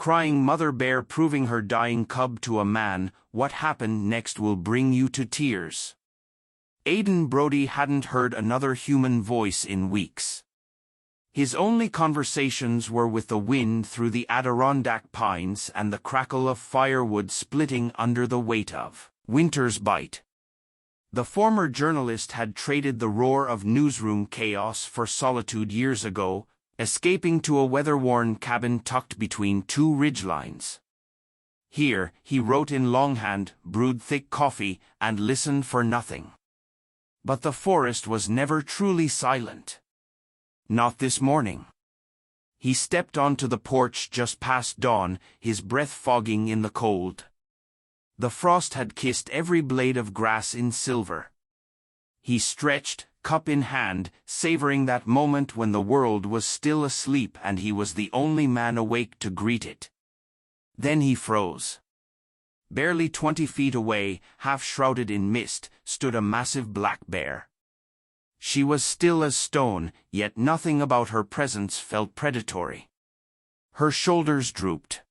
crying mother bear proving her dying cub to a man. What happened next will bring you to tears. Aidan Brody hadn't heard another human voice in weeks. His only conversations were with the wind through the Adirondack pines and the crackle of firewood splitting under the weight of winter's bite. The former journalist had traded the roar of newsroom chaos for solitude years ago, escaping to a weather-worn cabin tucked between two ridgelines. Here, he wrote in longhand, brewed thick coffee, and listened for nothing. But the forest was never truly silent. Not this morning. He stepped onto the porch just past dawn, his breath fogging in the cold. The frost had kissed every blade of grass in silver. He stretched, cup in hand, savoring that moment when the world was still asleep and he was the only man awake to greet it. Then he froze. Barely 20 feet away, half shrouded in mist, stood a massive black bear. She was still as stone, yet nothing about her presence felt predatory. Her shoulders drooped.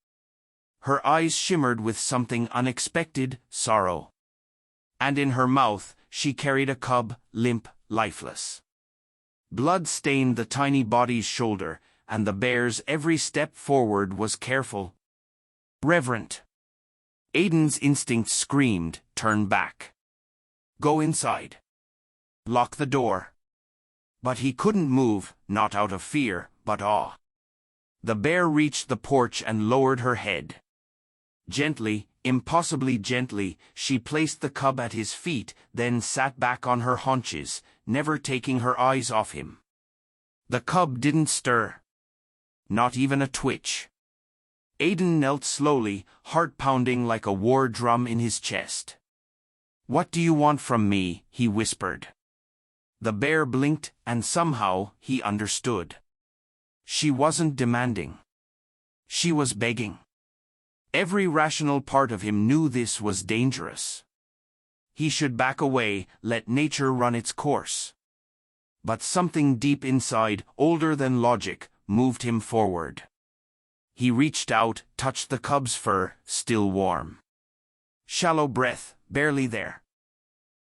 Her eyes shimmered with something unexpected, sorrow. And in her mouth, she carried a cub, limp, lifeless. Blood stained the tiny body's shoulder, and the bear's every step forward was careful, reverent. Aidan's instinct screamed, turn back. Go inside. Lock the door. But he couldn't move, not out of fear, but awe. The bear reached the porch and lowered her head. Gently, impossibly gently, she placed the cub at his feet, then sat back on her haunches, never taking her eyes off him. The cub didn't stir. Not even a twitch. Aidan knelt slowly, heart pounding like a war drum in his chest. What do you want from me? He whispered. The bear blinked, and somehow, he understood. She wasn't demanding. She was begging. Every rational part of him knew this was dangerous. He should back away, let nature run its course. But something deep inside, older than logic, moved him forward. He reached out, touched the cub's fur, still warm. Shallow breath, barely there.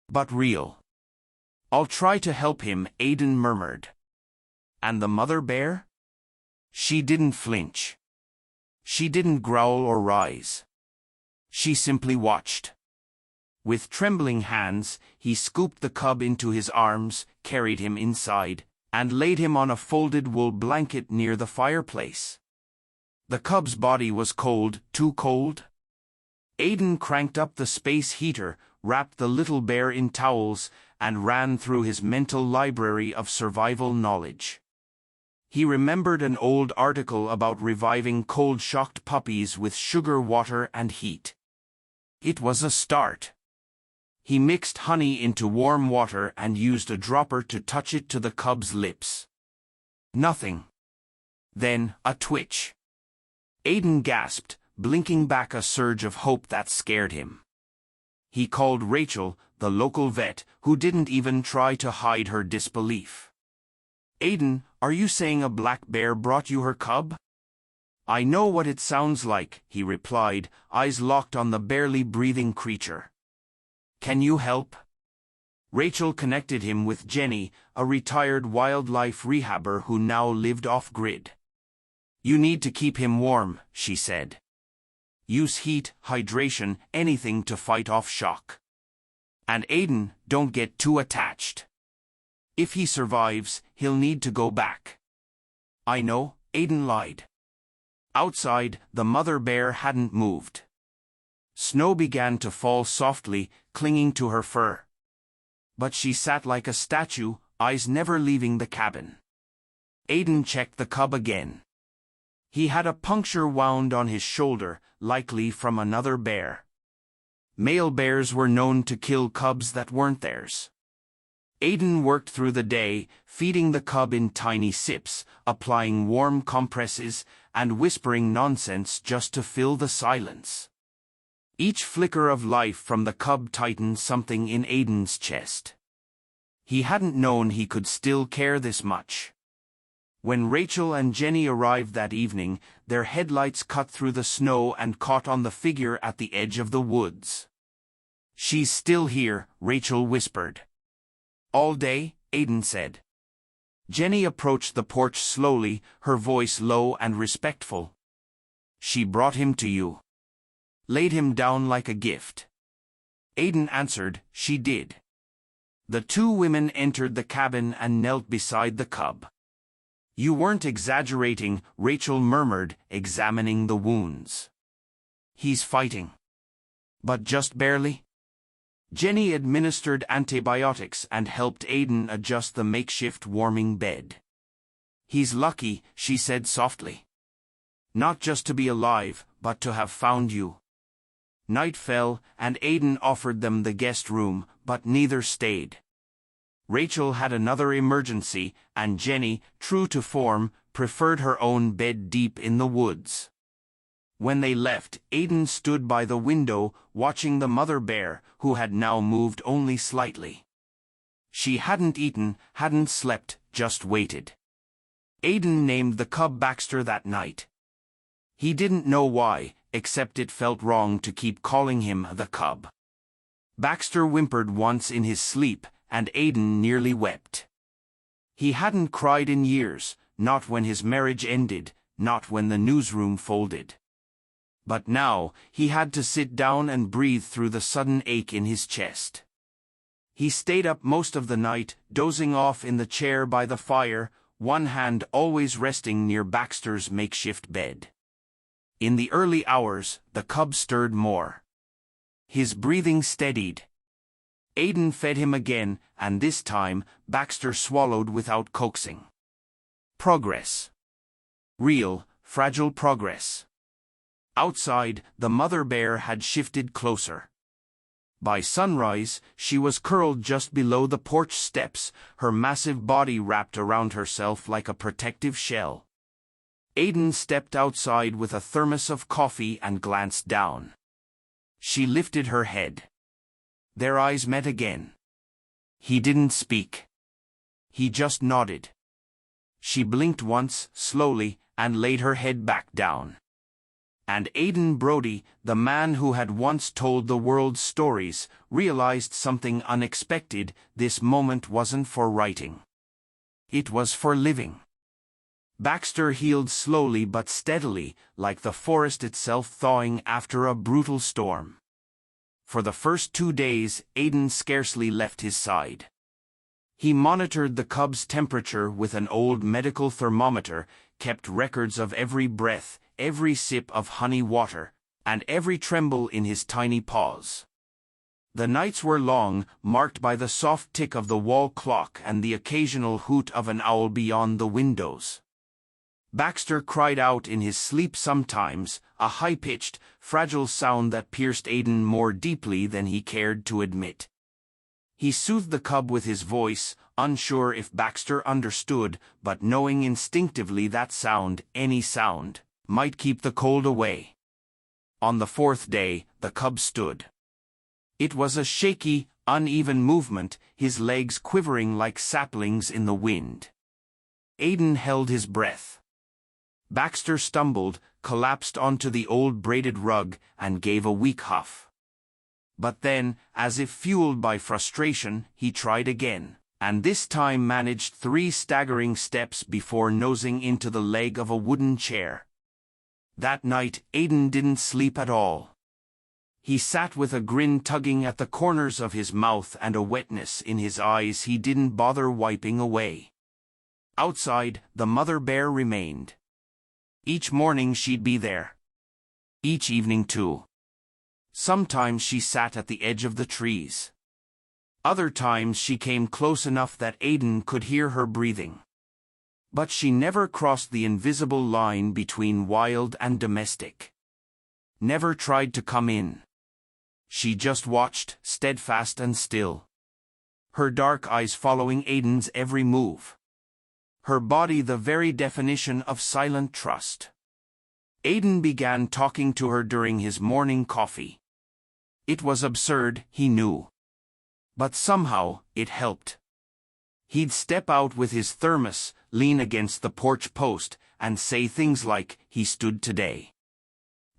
But real. I'll try to help him, Aidan murmured. And the mother bear? She didn't flinch. She didn't growl or rise. She simply watched. With trembling hands, he scooped the cub into his arms, carried him inside, and laid him on a folded wool blanket near the fireplace. The cub's body was cold, too cold. Aidan cranked up the space heater, wrapped the little bear in towels, and ran through his mental library of survival knowledge. He remembered an old article about reviving cold-shocked puppies with sugar water and heat. It was a start. He mixed honey into warm water and used a dropper to touch it to the cub's lips. Nothing. Then, a twitch. Aidan gasped, blinking back a surge of hope that scared him. He called Rachel, the local vet, who didn't even try to hide her disbelief. Aidan, are you saying a black bear brought you her cub? I know what it sounds like, he replied, eyes locked on the barely breathing creature. Can you help? Rachel connected him with Jenny, a retired wildlife rehabber who now lived off-grid. You need to keep him warm, she said. Use heat, hydration, anything to fight off shock. And Aidan, don't get too attached. If he survives, he'll need to go back. I know, Aidan lied. Outside, the mother bear hadn't moved. Snow began to fall softly, clinging to her fur. But she sat like a statue, eyes never leaving the cabin. Aidan checked the cub again. He had a puncture wound on his shoulder, likely from another bear. Male bears were known to kill cubs that weren't theirs. Aidan worked through the day, feeding the cub in tiny sips, applying warm compresses, and whispering nonsense just to fill the silence. Each flicker of life from the cub tightened something in Aidan's chest. He hadn't known he could still care this much. When Rachel and Jenny arrived that evening, their headlights cut through the snow and caught on the figure at the edge of the woods. "She's still here," Rachel whispered. "All day?" Aidan said. Jenny approached the porch slowly, her voice low and respectful. "She brought him to you. Laid him down like a gift." Aidan answered, "She did." The two women entered the cabin and knelt beside the cub. "You weren't exaggerating," Rachel murmured, examining the wounds. "He's fighting. But just barely." Jenny administered antibiotics and helped Aidan adjust the makeshift warming bed. "He's lucky," she said softly. "Not just to be alive, but to have found you." Night fell, and Aidan offered them the guest room, but neither stayed. Rachel had another emergency, and Jenny, true to form, preferred her own bed deep in the woods. When they left, Aidan stood by the window, watching the mother bear, who had now moved only slightly. She hadn't eaten, hadn't slept, just waited. Aidan named the cub Baxter that night. He didn't know why, except it felt wrong to keep calling him the cub. Baxter whimpered once in his sleep, and Aidan nearly wept. He hadn't cried in years, not when his marriage ended, not when the newsroom folded. But now, he had to sit down and breathe through the sudden ache in his chest. He stayed up most of the night, dozing off in the chair by the fire, one hand always resting near Baxter's makeshift bed. In the early hours, the cub stirred more. His breathing steadied. Aidan fed him again, and this time, Baxter swallowed without coaxing. Progress. Real, fragile progress. Outside, the mother bear had shifted closer. By sunrise, she was curled just below the porch steps, her massive body wrapped around herself like a protective shell. Aidan stepped outside with a thermos of coffee and glanced down. She lifted her head. Their eyes met again. He didn't speak. He just nodded. She blinked once, slowly, and laid her head back down. And Aidan Brody, the man who had once told the world stories, realized something unexpected. This moment wasn't for writing. It was for living. Baxter healed slowly but steadily, like the forest itself thawing after a brutal storm. For the first 2 days, Aidan scarcely left his side. He monitored the cub's temperature with an old medical thermometer, kept records of every breath, every sip of honey water, and every tremble in his tiny paws. The nights were long, marked by the soft tick of the wall clock and the occasional hoot of an owl beyond the windows. Baxter cried out in his sleep sometimes, a high-pitched, fragile sound that pierced Aidan more deeply than he cared to admit. He soothed the cub with his voice, unsure if Baxter understood, but knowing instinctively that sound, any sound, might keep the cold away. On the 4th day, the cub stood. It was a shaky, uneven movement, his legs quivering like saplings in the wind. Aidan held his breath. Baxter stumbled, collapsed onto the old braided rug, and gave a weak huff. But then, as if fueled by frustration, he tried again, and this time managed 3 staggering steps before nosing into the leg of a wooden chair. That night, Aidan didn't sleep at all. He sat with a grin tugging at the corners of his mouth and a wetness in his eyes he didn't bother wiping away. Outside, the mother bear remained. Each morning she'd be there. Each evening too. Sometimes she sat at the edge of the trees. Other times she came close enough that Aidan could hear her breathing. But she never crossed the invisible line between wild and domestic. Never tried to come in. She just watched, steadfast and still. Her dark eyes following Aidan's every move. Her body the very definition of silent trust. Aidan began talking to her during his morning coffee. It was absurd, he knew. But somehow, it helped. He'd step out with his thermos, lean against the porch post, and say things like, "He stood today.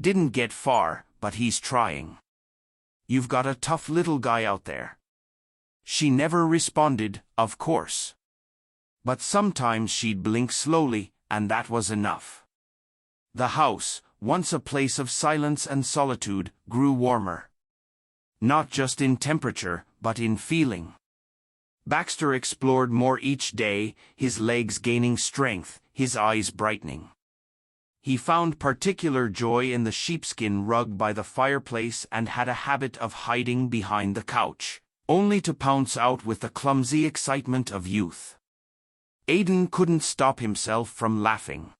Didn't get far, but he's trying. You've got a tough little guy out there." She never responded, of course. But sometimes she'd blink slowly, and that was enough. The house, once a place of silence and solitude, grew warmer. Not just in temperature, but in feeling. Baxter explored more each day, his legs gaining strength, his eyes brightening. He found particular joy in the sheepskin rug by the fireplace and had a habit of hiding behind the couch, only to pounce out with the clumsy excitement of youth. Aidan couldn't stop himself from laughing.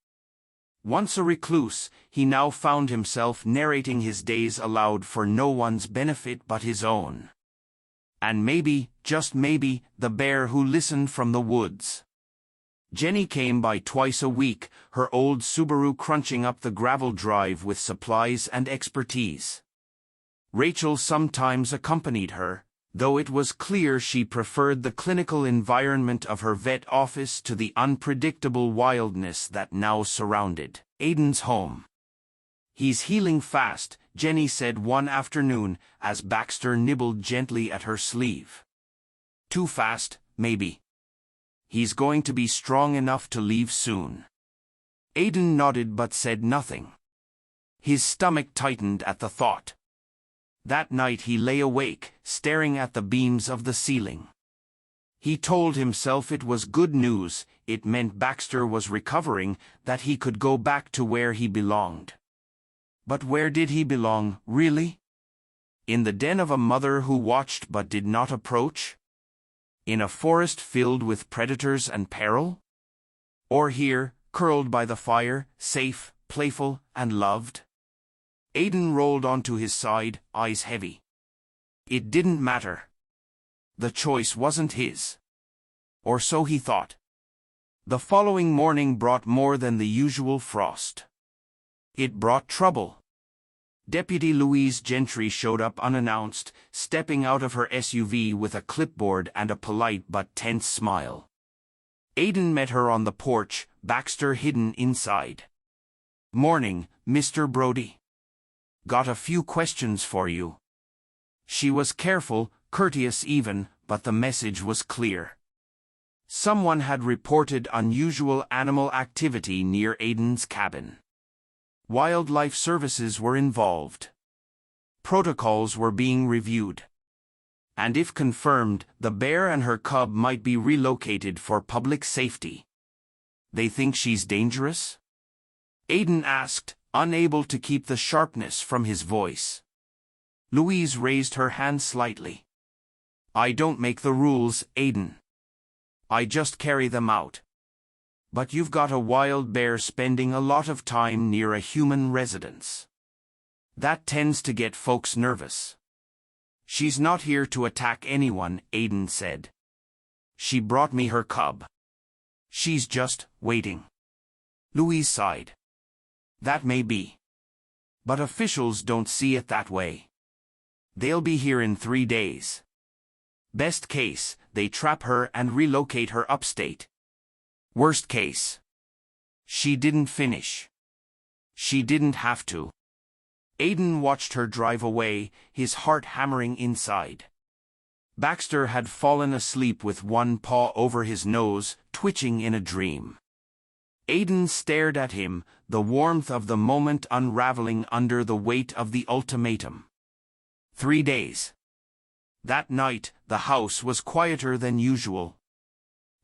Once a recluse, he now found himself narrating his days aloud for no one's benefit but his own. And maybe, just maybe, the bear who listened from the woods. Jenny came by twice a week, her old Subaru crunching up the gravel drive with supplies and expertise. Rachel sometimes accompanied her, though it was clear she preferred the clinical environment of her vet office to the unpredictable wildness that now surrounded Aidan's home. "He's healing fast," Jenny said one afternoon, as Baxter nibbled gently at her sleeve. "Too fast, maybe. He's going to be strong enough to leave soon." Aidan nodded but said nothing. His stomach tightened at the thought. That night he lay awake, staring at the beams of the ceiling. He told himself it was good news, it meant Baxter was recovering, that he could go back to where he belonged. But where did he belong, really? In the den of a mother who watched but did not approach? In a forest filled with predators and peril? Or here, curled by the fire, safe, playful, and loved? Aidan rolled onto his side, eyes heavy. It didn't matter. The choice wasn't his. Or so he thought. The following morning brought more than the usual frost. It brought trouble. Deputy Louise Gentry showed up unannounced, stepping out of her SUV with a clipboard and a polite but tense smile. Aidan met her on the porch, Baxter hidden inside. "Morning, Mr. Brody. Got a few questions for you." She was careful, courteous even, but the message was clear. Someone had reported unusual animal activity near Aidan's cabin. Wildlife services were involved. Protocols were being reviewed. And if confirmed, the bear and her cub might be relocated for public safety. "They think she's dangerous?" Aidan asked, unable to keep the sharpness from his voice. Louise raised her hand slightly. "I don't make the rules, Aidan. I just carry them out. But you've got a wild bear spending a lot of time near a human residence. That tends to get folks nervous." "She's not here to attack anyone," Aidan said. "She brought me her cub. She's just waiting." Louise sighed. "That may be. But officials don't see it that way. They'll be here in 3 days. Best case, they trap her and relocate her upstate. Worst case." She didn't finish. She didn't have to. Aidan watched her drive away, his heart hammering inside. Baxter had fallen asleep with one paw over his nose, twitching in a dream. Aidan stared at him, the warmth of the moment unraveling under the weight of the ultimatum. 3 days. That night, the house was quieter than usual.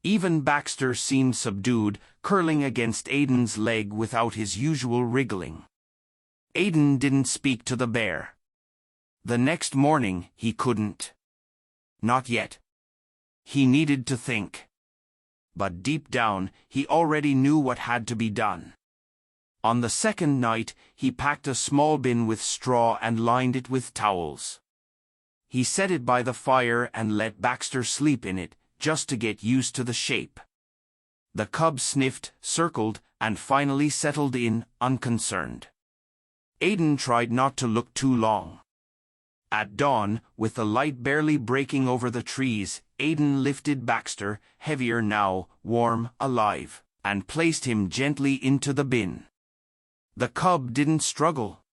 Even Baxter seemed subdued, curling against Aidan's leg without his usual wriggling. Aidan didn't speak to the bear. The next morning, he couldn't. Not yet. He needed to think. But deep down, he already knew what had to be done. On the second night, he packed a small bin with straw and lined it with towels. He set it by the fire and let Baxter sleep in it, just to get used to the shape. The cub sniffed, circled, and finally settled in, unconcerned. Aidan tried not to look too long. At dawn, with the light barely breaking over the trees, Aidan lifted Baxter, heavier now, warm, alive, and placed him gently into the bin. The cub didn't struggle.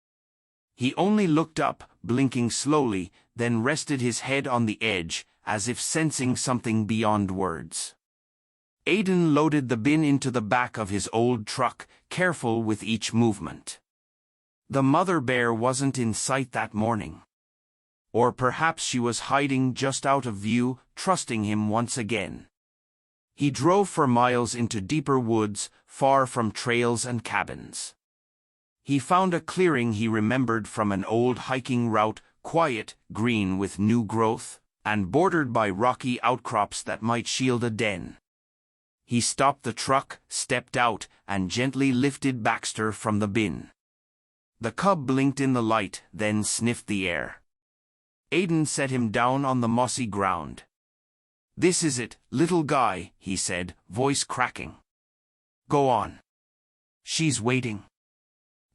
He only looked up, blinking slowly, then rested his head on the edge, as if sensing something beyond words. Aidan loaded the bin into the back of his old truck, careful with each movement. The mother bear wasn't in sight that morning. Or perhaps she was hiding just out of view, trusting him once again. He drove for miles into deeper woods, far from trails and cabins. He found a clearing he remembered from an old hiking route, quiet, green with new growth, and bordered by rocky outcrops that might shield a den. He stopped the truck, stepped out, and gently lifted Baxter from the bin. The cub blinked in the light, then sniffed the air. Aidan set him down on the mossy ground. "This is it, little guy," he said, voice cracking. "Go on. She's waiting."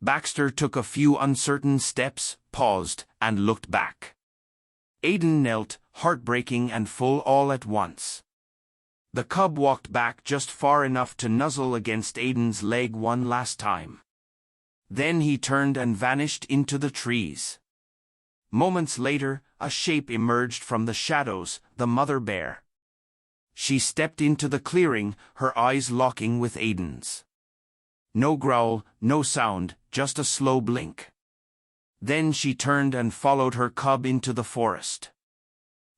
Baxter took a few uncertain steps, paused, and looked back. Aidan knelt, heartbreaking and full all at once. The cub walked back just far enough to nuzzle against Aidan's leg one last time. Then he turned and vanished into the trees. Moments later, a shape emerged from the shadows, the mother bear. She stepped into the clearing, her eyes locking with Aidan's. No growl, no sound, just a slow blink. Then she turned and followed her cub into the forest.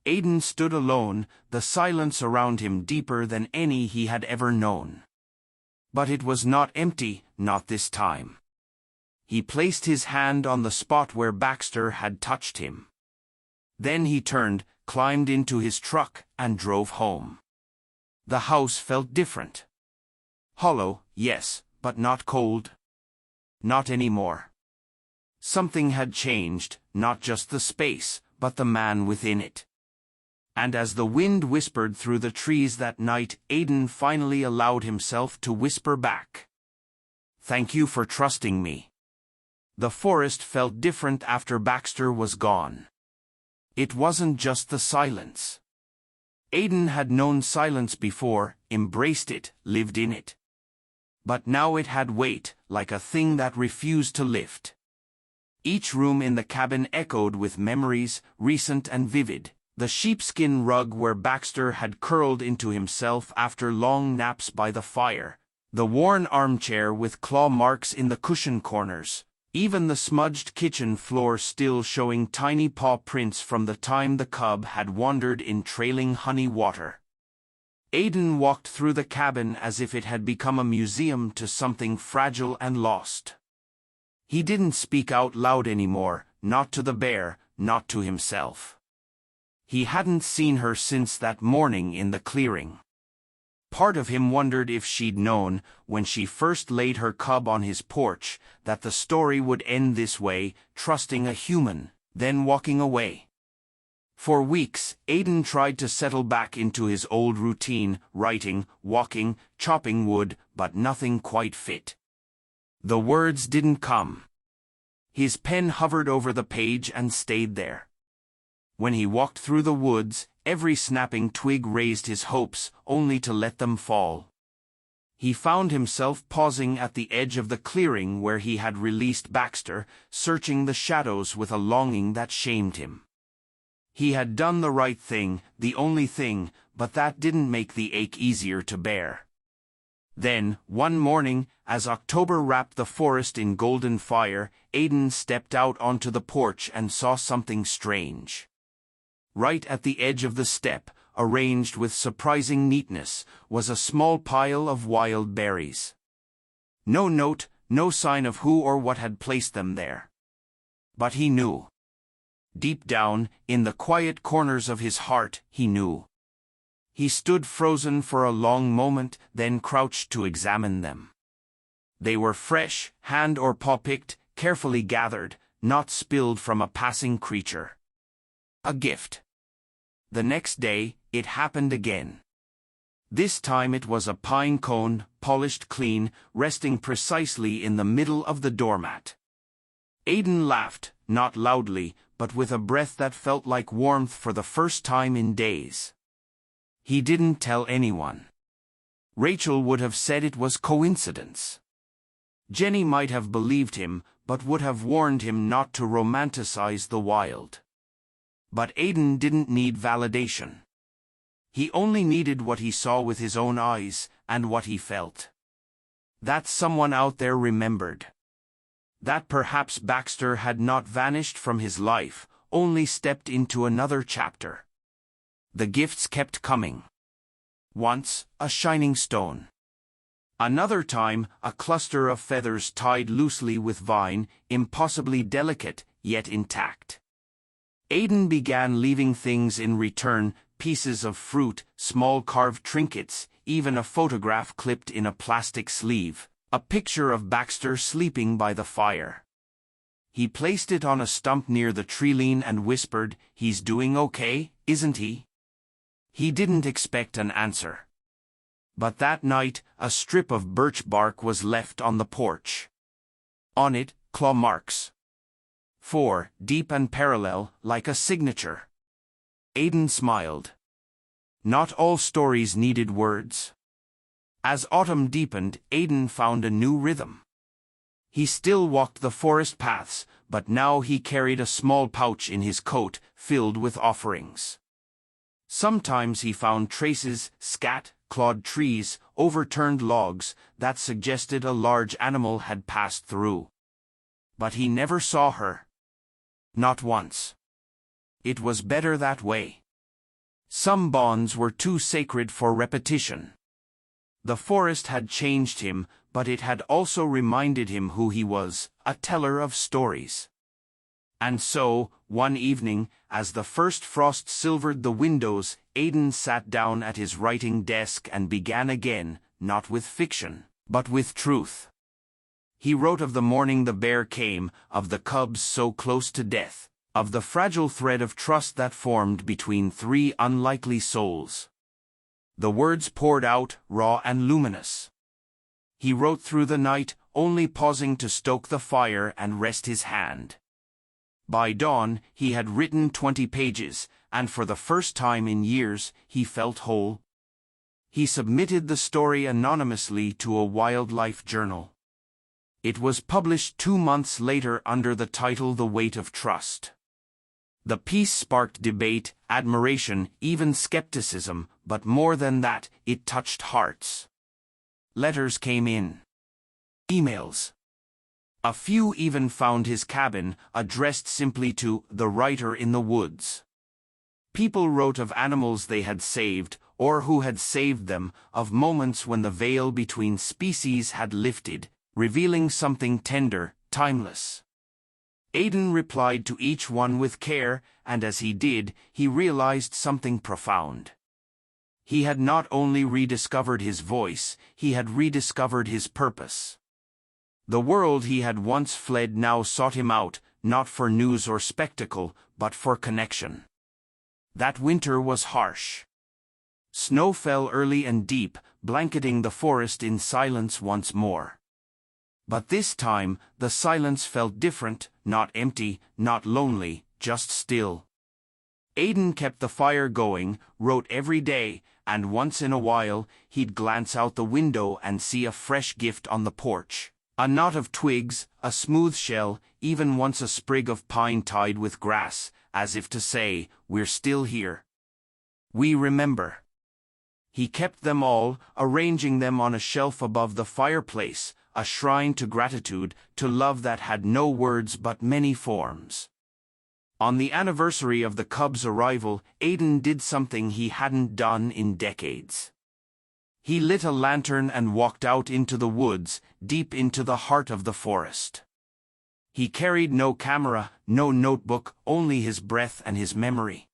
Aidan stood alone, the silence around him deeper than any he had ever known. But it was not empty, not this time. He placed his hand on the spot where Baxter had touched him. Then he turned, climbed into his truck, and drove home. The house felt different. Hollow, yes, but not cold. Not anymore. Something had changed, not just the space, but the man within it. And as the wind whispered through the trees that night, Aidan finally allowed himself to whisper back. "Thank you for trusting me." The forest felt different after Baxter was gone. It wasn't just the silence. Aidan had known silence before, embraced it, lived in it. But now it had weight, like a thing that refused to lift. Each room in the cabin echoed with memories, recent and vivid. The sheepskin rug where Baxter had curled into himself after long naps by the fire, the worn armchair with claw marks in the cushion corners, even the smudged kitchen floor still showing tiny paw prints from the time the cub had wandered in trailing honey water. Aidan walked through the cabin as if it had become a museum to something fragile and lost. He didn't speak out loud anymore, not to the bear, not to himself. He hadn't seen her since that morning in the clearing. Part of him wondered if she'd known, when she first laid her cub on his porch, that the story would end this way, trusting a human, then walking away. For weeks, Aidan tried to settle back into his old routine, writing, walking, chopping wood, but nothing quite fit. The words didn't come. His pen hovered over the page and stayed there. When he walked through the woods, every snapping twig raised his hopes, only to let them fall. He found himself pausing at the edge of the clearing where he had released Baxter, searching the shadows with a longing that shamed him. He had done the right thing, the only thing, but that didn't make the ache easier to bear. Then, one morning, as October wrapped the forest in golden fire, Aidan stepped out onto the porch and saw something strange. Right at the edge of the step, arranged with surprising neatness, was a small pile of wild berries. No note, no sign of who or what had placed them there. But he knew. Deep down, in the quiet corners of his heart, he knew. He stood frozen for a long moment, then crouched to examine them. They were fresh, hand or paw picked, carefully gathered, not spilled from a passing creature. A gift. The next day, it happened again. This time it was a pine cone, polished clean, resting precisely in the middle of the doormat. Aidan laughed, not loudly, but with a breath that felt like warmth for the first time in days. He didn't tell anyone. Rachel would have said it was coincidence. Jenny might have believed him, but would have warned him not to romanticize the wild. But Aidan didn't need validation. He only needed what he saw with his own eyes, and what he felt. That someone out there remembered. That perhaps Baxter had not vanished from his life, only stepped into another chapter. The gifts kept coming. Once, a shining stone. Another time, a cluster of feathers tied loosely with vine, impossibly delicate, yet intact. Aidan began leaving things in return, pieces of fruit, small carved trinkets, even a photograph clipped in a plastic sleeve, a picture of Baxter sleeping by the fire. He placed it on a stump near the tree and whispered, "He's doing okay, isn't he?" He didn't expect an answer. But that night, a strip of birch bark was left on the porch. On it, claw marks. 4, deep and parallel, like a signature. Aidan smiled. Not all stories needed words. As autumn deepened, Aidan found a new rhythm. He still walked the forest paths, but now he carried a small pouch in his coat, filled with offerings. Sometimes he found traces, scat, clawed trees, overturned logs, that suggested a large animal had passed through. But he never saw her. Not once. It was better that way. Some bonds were too sacred for repetition. The forest had changed him, but it had also reminded him who he was, a teller of stories. And so, one evening, as the first frost silvered the windows, Aidan sat down at his writing desk and began again, not with fiction, but with truth. He wrote of the morning the bear came, of the cubs so close to death, of the fragile thread of trust that formed between 3 unlikely souls. The words poured out, raw and luminous. He wrote through the night, only pausing to stoke the fire and rest his hand. By dawn, he had written 20 pages, and for the first time in years, he felt whole. He submitted the story anonymously to a wildlife journal. It was published 2 months later under the title The Weight of Trust. The piece sparked debate, admiration, even skepticism, but more than that, it touched hearts. Letters came in. Emails. A few even found his cabin, addressed simply to "the writer in the woods." People wrote of animals they had saved, or who had saved them, of moments when the veil between species had lifted, revealing something tender, timeless. Aidan replied to each one with care, and as he did, he realized something profound. He had not only rediscovered his voice, he had rediscovered his purpose. The world he had once fled now sought him out, not for news or spectacle, but for connection. That winter was harsh. Snow fell early and deep, blanketing the forest in silence once more. But this time, the silence felt different, not empty, not lonely, just still. Aidan kept the fire going, wrote every day, and once in a while, he'd glance out the window and see a fresh gift on the porch. A knot of twigs, a smooth shell, even once a sprig of pine tied with grass, as if to say, "We're still here. We remember." He kept them all, arranging them on a shelf above the fireplace, a shrine to gratitude, to love that had no words but many forms. On the anniversary of the cubs' arrival, Aidan did something he hadn't done in decades. He lit a lantern and walked out into the woods, deep into the heart of the forest. He carried no camera, no notebook, only his breath and his memory.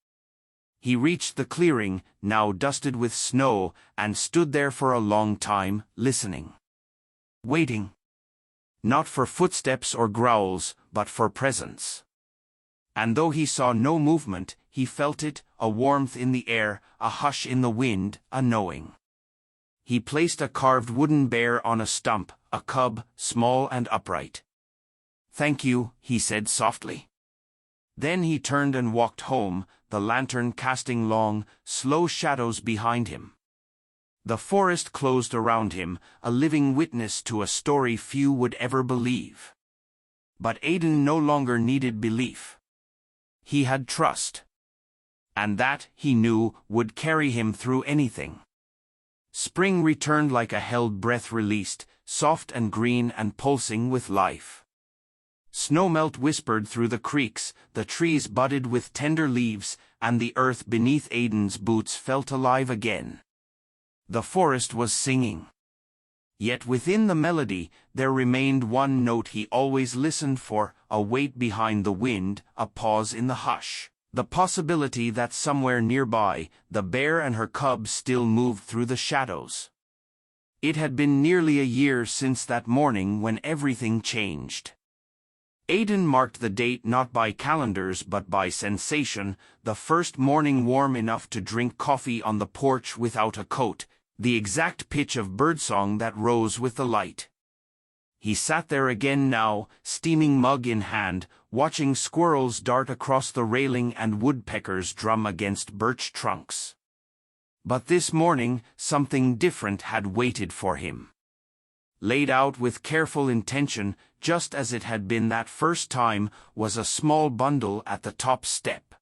He reached the clearing, now dusted with snow, and stood there for a long time, listening. Waiting. Not for footsteps or growls, but for presence. And though he saw no movement, he felt it, a warmth in the air, a hush in the wind, a knowing. He placed a carved wooden bear on a stump, a cub, small and upright. "Thank you," he said softly. Then he turned and walked home, the lantern casting long, slow shadows behind him. The forest closed around him, a living witness to a story few would ever believe. But Aidan no longer needed belief. He had trust. And that, he knew, would carry him through anything. Spring returned like a held breath released, soft and green and pulsing with life. Snowmelt whispered through the creeks, the trees budded with tender leaves, and the earth beneath Aidan's boots felt alive again. The forest was singing. Yet within the melody, there remained one note he always listened for, a wait behind the wind, a pause in the hush. The possibility that somewhere nearby, the bear and her cubs still moved through the shadows. It had been nearly a year since that morning when everything changed. Aidan marked the date not by calendars but by sensation, the first morning warm enough to drink coffee on the porch without a coat, the exact pitch of birdsong that rose with the light. He sat there again now, steaming mug in hand, watching squirrels dart across the railing and woodpeckers drum against birch trunks. But this morning, something different had waited for him. Laid out with careful intention, just as it had been that first time, was a small bundle at the top step.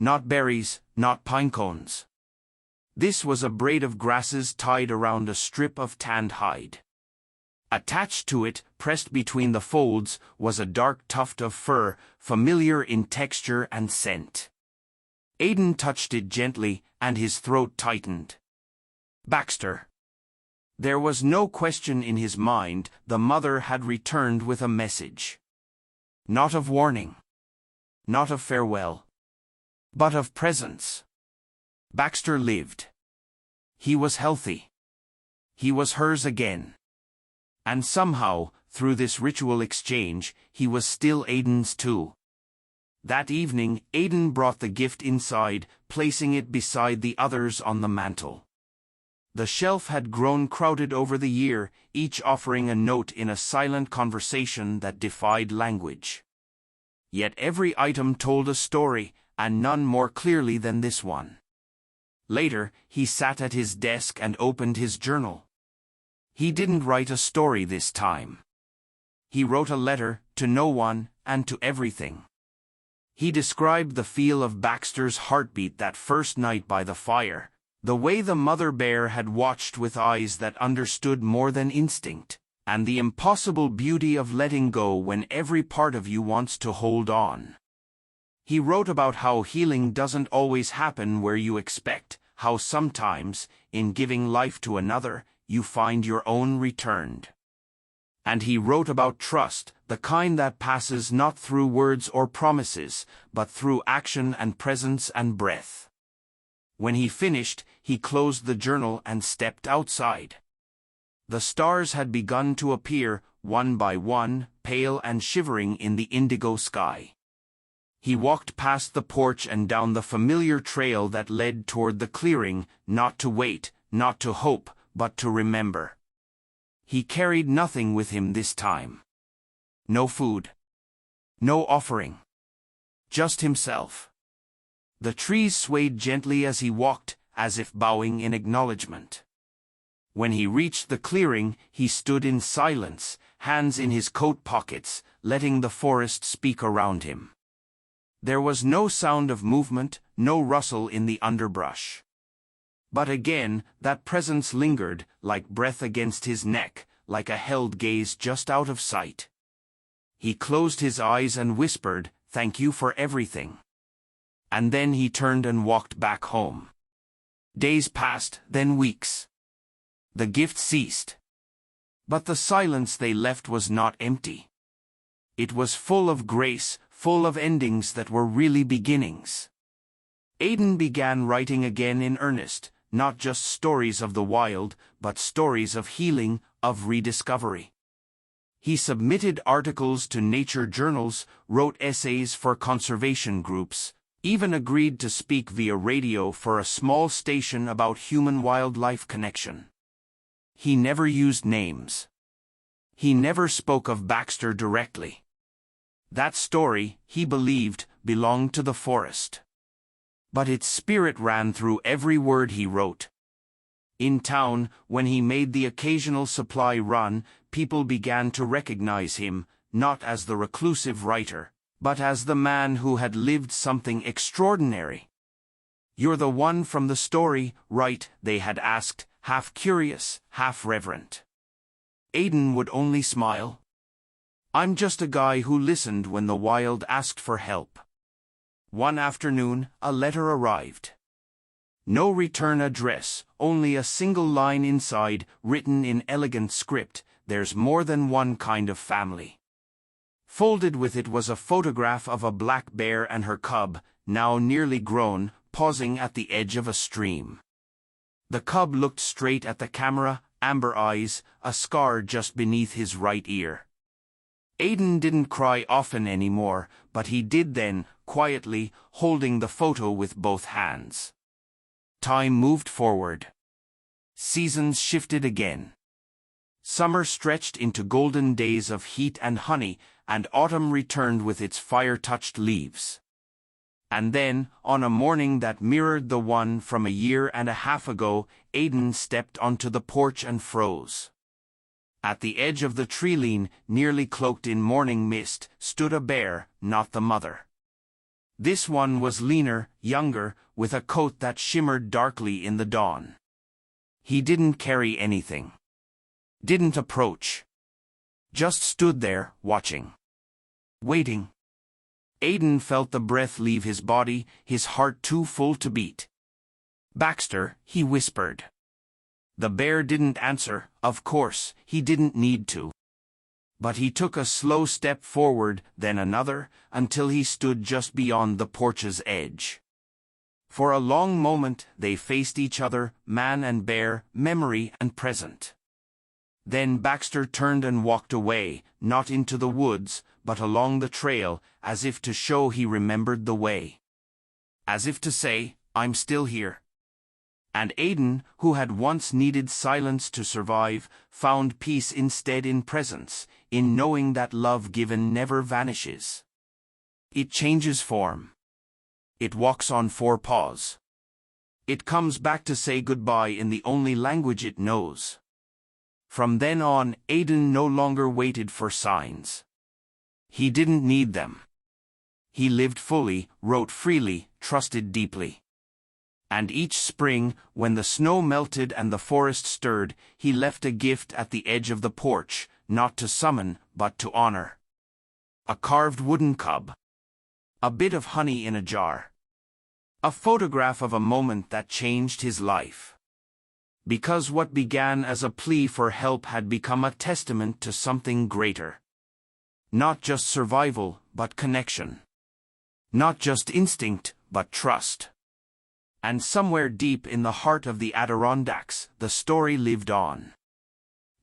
Not berries, not pine cones. This was a braid of grasses tied around a strip of tanned hide. Attached to it, pressed between the folds, was a dark tuft of fur, familiar in texture and scent. Aidan touched it gently, and his throat tightened. Baxter. There was no question in his mind, the mother had returned with a message. Not of warning. Not of farewell. But of presence. Baxter lived. He was healthy. He was hers again. And somehow, through this ritual exchange, he was still Aidan's too. That evening, Aidan brought the gift inside, placing it beside the others on the mantel. The shelf had grown crowded over the year, each offering a note in a silent conversation that defied language. Yet every item told a story, and none more clearly than this one. Later, he sat at his desk and opened his journal. He didn't write a story this time. He wrote a letter, to no one, and to everything. He described the feel of Baxter's heartbeat that first night by the fire, the way the mother bear had watched with eyes that understood more than instinct, and the impossible beauty of letting go when every part of you wants to hold on. He wrote about how healing doesn't always happen where you expect, how sometimes, in giving life to another, you find your own returned. And he wrote about trust, the kind that passes not through words or promises, but through action and presence and breath. When he finished, he closed the journal and stepped outside. The stars had begun to appear, one by one, pale and shivering in the indigo sky. He walked past the porch and down the familiar trail that led toward the clearing, not to wait, not to hope, but to remember. He carried nothing with him this time. No food. No offering. Just himself. The trees swayed gently as he walked, as if bowing in acknowledgement. When he reached the clearing, he stood in silence, hands in his coat pockets, letting the forest speak around him. There was no sound of movement, no rustle in the underbrush. But again, that presence lingered, like breath against his neck, like a held gaze just out of sight. He closed his eyes and whispered, "Thank you for everything." And then he turned and walked back home. Days passed, then weeks. The gift ceased. But the silence they left was not empty. It was full of grace, full of endings that were really beginnings. Aidan began writing again in earnest, not just stories of the wild, but stories of healing, of rediscovery. He submitted articles to nature journals, wrote essays for conservation groups, even agreed to speak via radio for a small station about human-wildlife connection. He never used names. He never spoke of Baxter directly. That story, he believed, belonged to the forest. But its spirit ran through every word he wrote. In town, when he made the occasional supply run, people began to recognize him, not as the reclusive writer, but as the man who had lived something extraordinary. "You're the one from the story, right?" they had asked, half curious, half reverent. Aidan would only smile. "I'm just a guy who listened when the wild asked for help." One afternoon, a letter arrived. No return address, only a single line inside, written in elegant script: "There's more than one kind of family." Folded with it was a photograph of a black bear and her cub, now nearly grown, pausing at the edge of a stream. The cub looked straight at the camera, amber eyes, a scar just beneath his right ear. Aidan didn't cry often anymore, but he did then, quietly, holding the photo with both hands. Time moved forward. Seasons shifted again. Summer stretched into golden days of heat and honey, and autumn returned with its fire-touched leaves. And then, on a morning that mirrored the one from a year and a half ago, Aidan stepped onto the porch and froze. At the edge of the tree-line, nearly cloaked in morning mist, stood a bear, not the mother. This one was leaner, younger, with a coat that shimmered darkly in the dawn. He didn't carry anything. Didn't approach. Just stood there, watching. Waiting. Aidan felt the breath leave his body, his heart too full to beat. "Baxter," he whispered. The bear didn't answer, of course, he didn't need to. But he took a slow step forward, then another, until he stood just beyond the porch's edge. For a long moment they faced each other, man and bear, memory and present. Then Baxter turned and walked away, not into the woods, but along the trail, as if to show he remembered the way. As if to say, "I'm still here." And Aidan, who had once needed silence to survive, found peace instead in presence, in knowing that love given never vanishes. It changes form. It walks on four paws. It comes back to say goodbye in the only language it knows. From then on, Aidan no longer waited for signs. He didn't need them. He lived fully, wrote freely, trusted deeply. And each spring, when the snow melted and the forest stirred, he left a gift at the edge of the porch, not to summon, but to honor. A carved wooden cub. A bit of honey in a jar. A photograph of a moment that changed his life. Because what began as a plea for help had become a testament to something greater. Not just survival, but connection. Not just instinct, but trust. And somewhere deep in the heart of the Adirondacks, the story lived on.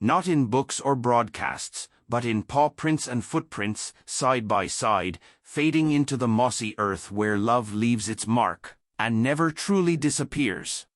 Not in books or broadcasts, but in paw prints and footprints, side by side, fading into the mossy earth where love leaves its mark, and never truly disappears.